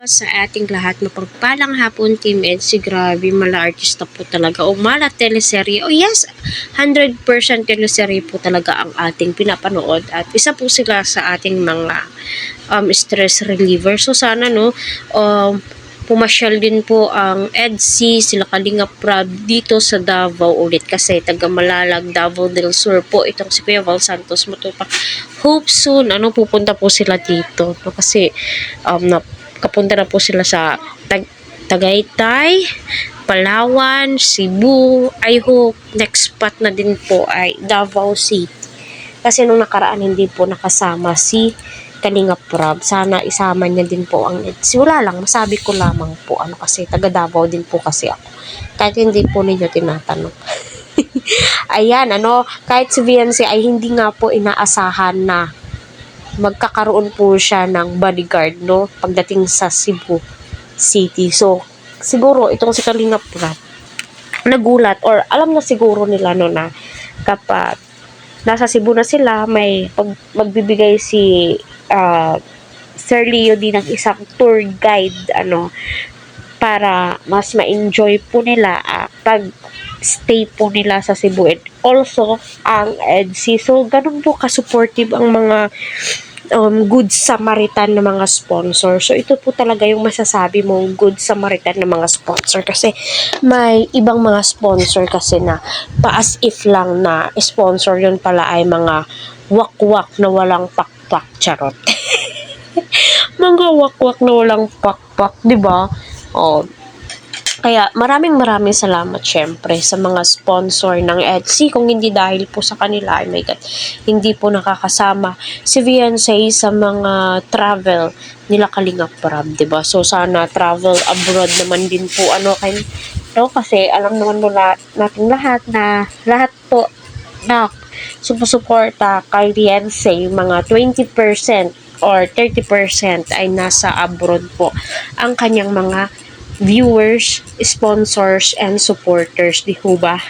Sa ating lahat, mapagpalang hapon, Team Edsi. Grabe, mala artista po talaga o mala teleserye. Oh yes, 100% teleserye po talaga ang ating pinapanood at isa po sila sa ating mga stress reliever. So sana pumasyal din po ang Edsi, sila Kalinga Prab dito sa Davao ulit kasi taga Malalag, Davao del Sur po itong si Kuya Val Santos Motupa. Hope soon pupunta po sila dito kasi kapunta na po sila sa Tagaytay, Palawan, Cebu. I hope next spot na din po ay Davao City. Kasi nung nakaraan hindi po nakasama si Kalinga Prab. Sana isama niya din po ang Edsi. Wala lang, masabi ko lamang po kasi taga Davao din po kasi ako. Kahit hindi po ninyo tinatanong. Ayan, kahit si VNC ay hindi nga po inaasahan na magkakaroon po siya ng bodyguard pagdating sa Cebu City. So siguro itong si Kalinga Prab nagulat or alam na siguro nila na kapag nasa Cebu na sila may magbibigay si Sir Leo din ng isang tour guide para mas ma-enjoy po nila pag stay po nila sa Cebu and also ang Edsi. So ganun po ka-supportive ang mga good Samaritan na mga sponsor. So ito po talaga yung masasabi mong good Samaritan na mga sponsor kasi may ibang mga sponsor kasi na pa-as if lang na sponsor yun pala ay mga wakwak na walang pakpak, charot. Mga wakwak na walang pakpak, di ba? Kaya maraming salamat syempre sa mga sponsor ng Edsi. Kung hindi dahil po sa kanila, my God, hindi po nakakasama si VNC sa mga travel nila Kalinga Prab, diba? So sana travel abroad naman din po kasi alam naman natin lahat po na sumusuporta kay VNC, mga 20% or 30% ay nasa abroad po ang kanyang mga viewers, sponsors, and supporters, di ho ba?